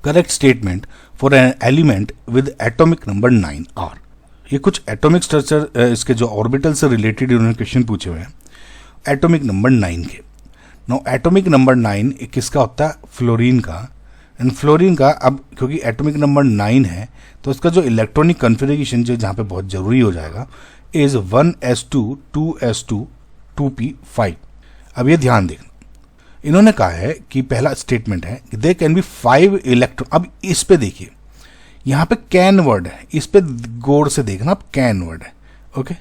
Correct statement for an element with atomic number 9 are. ये कुछ atomic structure इसके जो ऑर्बिटल से रिलेटेड उन्होंने क्वेश्चन पूछे हुए हैं एटॉमिक नंबर 9 के। नो एटॉमिक नंबर 9 किसका होता है? फ्लोरीन का। एंड फ्लोरीन का अब क्योंकि एटॉमिक नंबर 9 है तो इसका जो इलेक्ट्रॉनिक कन्फिगरेशन जो जहाँ पे बहुत जरूरी हो जाएगा इज 1s2 2s2 2p5। अब ये ध्यान देखना, इन्होंने कहा है कि पहला स्टेटमेंट है कि दे कैन बी 5 इलेक्ट्रॉन। अब इस पे देखिए, यहाँ पे कैन वर्ड है, इस पे गौर से देखना, अब कैन वर्ड है। Okay,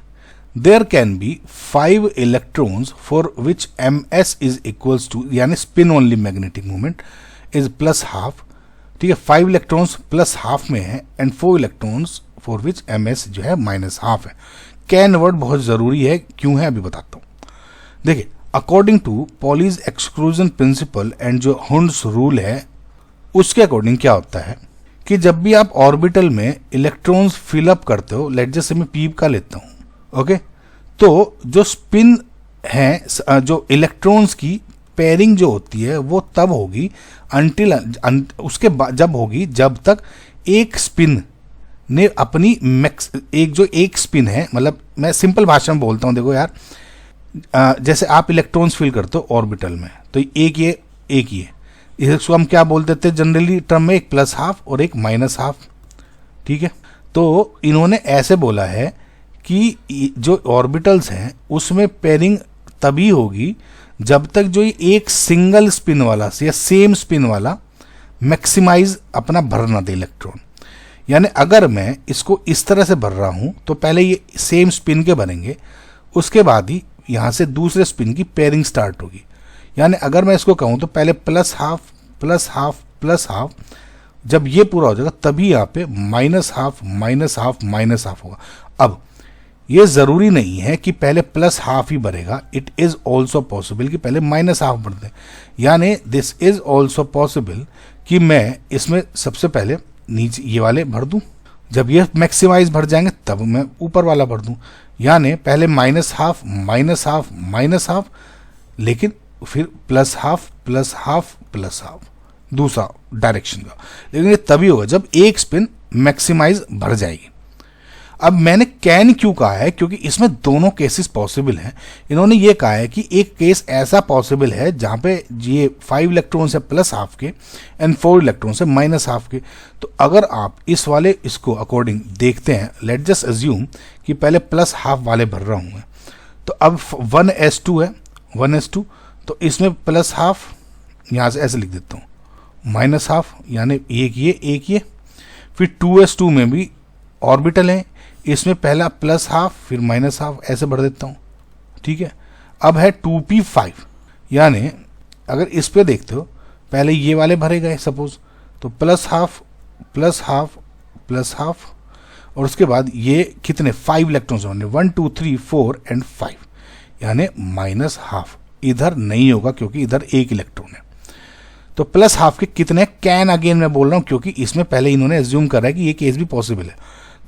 there can be 5 electrons for which ms is equals to, यानी spin only magnetic moment is +½ ठीक है, 5 इलेक्ट्रॉन्स +½ में है and 4 electrons for which ms जो है -½ है। कैन वर्ड बहुत जरूरी है, क्यों है अभी बताता हूं। देखिए, according to Pauli's exclusion principle and जो हुंड्स रूल है उसके अकॉर्डिंग क्या होता है कि जब भी आप ऑर्बिटल में इलेक्ट्रॉन्स फिलअप करते हो, लेट जैसे मैं पी का लेता हूं, ओके, तो जो स्पिन है, जो इलेक्ट्रॉन्स की पेयरिंग जो होती है वो तब होगी अंटिल उसके बाद जब होगी जब तक एक स्पिन ने अपनी एक स्पिन है, मतलब मैं सिंपल भाषा में बोलता हूं, देखो यार, जैसे आप इलेक्ट्रॉन्स फिल करते हो ऑर्बिटल में तो एक ये इसको हम क्या बोल देते हैं जनरली टर्म में, एक +½ और एक -½ ठीक है। तो इन्होंने ऐसे बोला है कि जो ऑर्बिटल्स हैं उसमें पेयरिंग तभी होगी जब तक जो एक सिंगल स्पिन वाला या सेम स्पिन वाला मैक्सिमाइज अपना भर ना दे इलेक्ट्रॉन। यानी अगर मैं इसको इस तरह से भर रहा हूं तो पहले ये सेम स्पिन के बनेंगे, उसके बाद ही यहां से दूसरे स्पिन की पेयरिंग स्टार्ट होगी। यानी अगर मैं इसको कहूं तो पहले +½ +½ +½ जब ये पूरा हो जाएगा तभी यहाँ पे -½ -½ होगा। अब ये जरूरी नहीं है कि पहले +½ ही भरेगा, इट इज ऑल्सो पॉसिबल कि पहले -½ भर दें। यानी दिस इज ऑल्सो पॉसिबल कि मैं इसमें सबसे पहले नीचे ये वाले भर दूं, जब ये मैक्सिमाइज भर जाएंगे तब मैं ऊपर वाला भर दूं। यानी पहले -½ -½ लेकिन फिर +½ दूसरा डायरेक्शन का, लेकिन ये तभी होगा जब एक स्पिन मैक्सिमाइज भर जाएगी। अब मैंने कैन क्यों कहा है, क्योंकि इसमें दोनों केसेस पॉसिबल हैं। इन्होंने ये कहा है कि एक केस ऐसा पॉसिबल है जहां पे ये 5 इलेक्ट्रॉन्स है +½ के एंड 4 इलेक्ट्रॉन्स है -½ के। तो अगर आप इस वाले इसको अकॉर्डिंग देखते हैं, लेट जस्ट अज्यूम कि पहले +½ वाले भर रहा हूं मैं, तो अब 1s2 है, 1s2, तो इसमें +½ यहां से ऐसे लिख देता हूं, -½ यानी एक ये, फिर 2s2 में भी ऑर्बिटल है, इसमें पहला +½ फिर -½ ऐसे भर देता हूं, ठीक है। अब है 2p5, यानी अगर इस पे देखते हो पहले ये वाले भरे गए सपोज, तो +½ +½ और उसके बाद ये कितने 5 इलेक्ट्रॉन्स होंगे, 1 2 3 4 एंड 5, यानी -½ इधर नहीं होगा क्योंकि इधर एक इलेक्ट्रॉन है। तो +½ के कितने कैन, अगेन मैं बोल रहा हूं क्योंकि इसमें पहले इन्होंने एज्यूम करा है कि ये केस भी पॉसिबल है।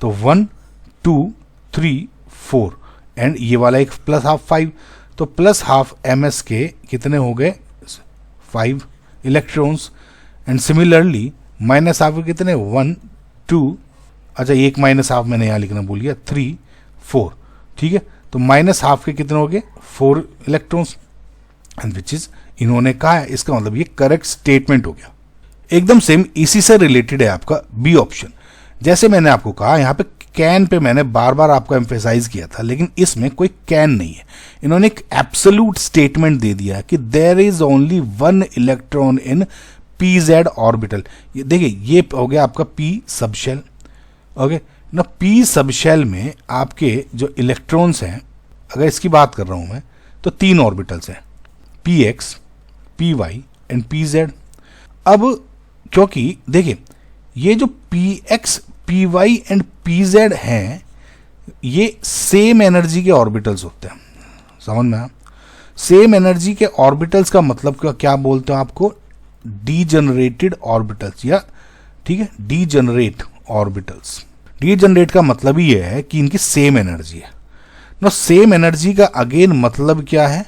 तो 1 2 3 4 एंड ये वाला एक +½ 5, तो +½ ms के कितने हो गए 5 इलेक्ट्रॉन्स एंड सिमिलरली -½ के कितने 1 2, अच्छा एक -½ मैंने यहाँ लिखना भूल गया, 3 4, ठीक है। तो -½ के कितने हो गए 4 इलेक्ट्रॉन्स एंड विच इज इन्होंने कहा है, इसका मतलब ये करेक्ट स्टेटमेंट हो गया। एकदम सेम इसी से रिलेटेड है आपका बी ऑप्शन। जैसे मैंने आपको कहा यहाँ पे कैन पे मैंने बार बार आपको एम्फेसाइज किया था, लेकिन इसमें कोई कैन नहीं है। इन्होंने एक एब्सोल्यूट स्टेटमेंट दे दिया कि there is only 1 electron in pz orbital. ये देखिए, ये हो गया आपका p सबशेल, ओके ना। p सबशेल में आपके जो इलेक्ट्रॉन्स हैं, अगर इसकी बात कर रहा हूं मैं, तो 3 ऑर्बिटल्स हैं, px py एंड pz। अब क्योंकि देखिए ये जो px py एंड pz हैं ये सेम एनर्जी के ऑर्बिटल्स होते हैं, समझ में आया? सेम एनर्जी के ऑर्बिटल्स का मतलब क्या बोलते हो आपको, डीजनरेटेड ऑर्बिटल्स, या ठीक है डीजनरेट ऑर्बिटल्स। डीजनरेट का मतलब ही है कि इनकी सेम एनर्जी है ना। सेम एनर्जी का अगेन मतलब क्या है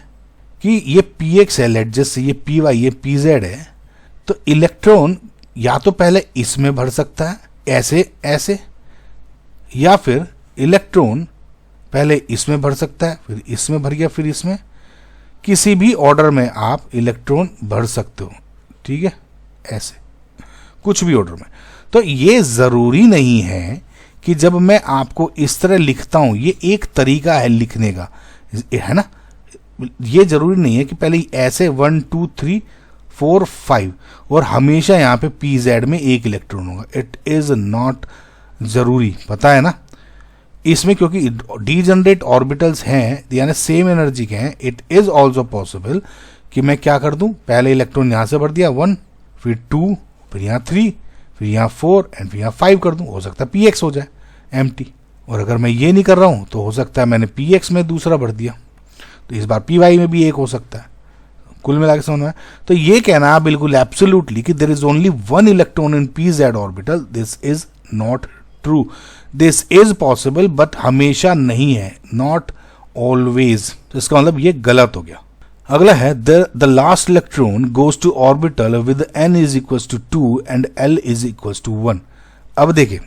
कि ये px है, लेट जस्ट ये py ये pz है, तो इलेक्ट्रॉन या तो पहले इसमें भर सकता है ऐसे ऐसे, या फिर इलेक्ट्रॉन पहले इसमें भर सकता है, फिर इसमें भर गया, फिर इसमें, किसी भी ऑर्डर में आप इलेक्ट्रॉन भर सकते हो, ठीक है, ऐसे कुछ भी ऑर्डर में। तो ये ज़रूरी नहीं है कि जब मैं आपको इस तरह लिखता हूं, ये एक तरीका है लिखने का, है ना, ये जरूरी नहीं है कि पहले ऐसे 1 2 3 4 5 और हमेशा यहाँ पे pz में एक इलेक्ट्रॉन होगा। इट इज नॉट जरूरी, पता है ना, इसमें क्योंकि डीजनरेट ऑर्बिटल्स हैं यानी सेम एनर्जी के हैं, इट इज ऑल्सो पॉसिबल कि मैं क्या कर दूं, पहले इलेक्ट्रॉन यहां से भर दिया 1, फिर 2, फिर यहाँ 3, फिर यहाँ 4 एंड फिर यहाँ 5 कर दूं, हो सकता है px हो जाए एम्प्टी। और अगर मैं ये नहीं कर रहा हूं तो हो सकता है मैंने px में दूसरा भर दिया, तो इस बार py में भी एक हो सकता है। कुल मिला के समझ में, तो ये कहना बिल्कुल एब्सोल्युटली कि there is only 1 electron in pz orbital, this is not true. This is possible but हमेशा नहीं है, नॉट ऑलवेज। तो इसका मतलब ये गलत हो गया। अगला है the last electron goes to orbital with n is equal to 2 and l is equal to 1। अब देखिए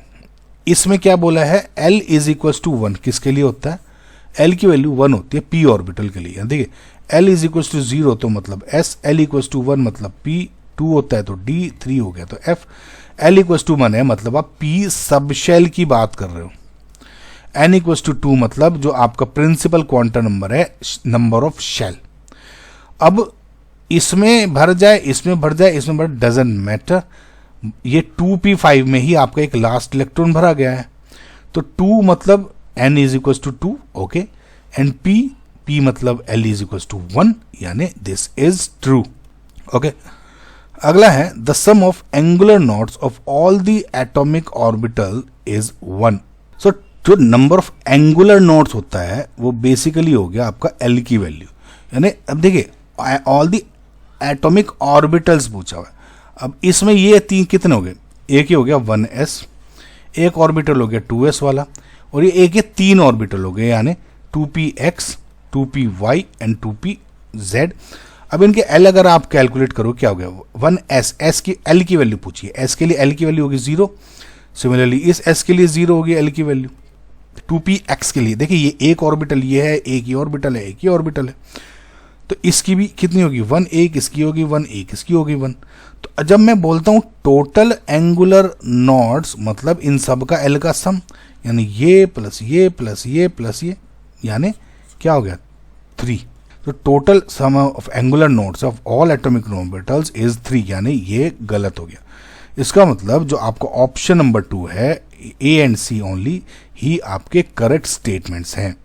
इसमें क्या बोला है, l इज इक्वल टू 1 किसके लिए होता है, l की वैल्यू 1 होती है p ऑर्बिटल के लिए। देखिए l इज इक्वल टू 0 तो मतलब s, l इक्वल टू 1 मतलब p, 2 होता है तो d, 3 हो गया तो f, l इक्वल टू 1 है मतलब आप p सब शेल की बात कर रहे हो, n इक्वल टू 2 मतलब जो आपका प्रिंसिपल क्वांटम नंबर है, नंबर ऑफ शेल। अब इसमें भर जाए, इसमें भर जाए, इसमें भर, डजंट मैटर, ये 2p5 में ही आपका एक लास्ट इलेक्ट्रॉन भरा गया है, तो 2 मतलब n is equal to 2, okay, and p मतलब l इज इक्वल टू 1, यानी दिस इज ट्रू, ओके। अगला है the sum of angular nodes of all the atomic orbital is 1। So जो नंबर ऑफ एंगुलर नॉट्स होता है वो basically हो गया आपका l की वैल्यू, यानी अब देखिए ऑल द एटॉमिक ऑर्बिटल्स पूछा हुआ है। अब इसमें ये तीन कितने हो गए, एक ही हो गया 1s, एक ऑर्बिटल हो गया 2s वाला, और ये एक ये 3 ऑर्बिटल हो गए यानी 2px, 2py एंड 2pz। अब इनके l अगर आप कैलकुलेट करो क्या हो गया, 1s, s की l की वैल्यू पूछिए, s के लिए l की वैल्यू होगी 0, सिमिलरली इस s के लिए 0 होगी l की वैल्यू, 2px के लिए देखिए ये एक ऑर्बिटल ये है, एक ही ऑर्बिटल है, एक ही ऑर्बिटल है, तो इसकी भी कितनी होगी 1, एक इसकी होगी 1, एक इसकी होगी 1। तो जब मैं बोलता हूं टोटल एंगुलर नॉट्स मतलब इन सब का l का सम, यानी ये प्लस ये प्लस ये प्लस ये, यानी क्या हो गया 3। तो total sum of angular nodes of all atomic orbitals is 3, यानी ये गलत हो गया। इसका मतलब जो आपका ऑप्शन नंबर 2 है, A एंड C ओनली ही आपके करेक्ट स्टेटमेंट्स हैं।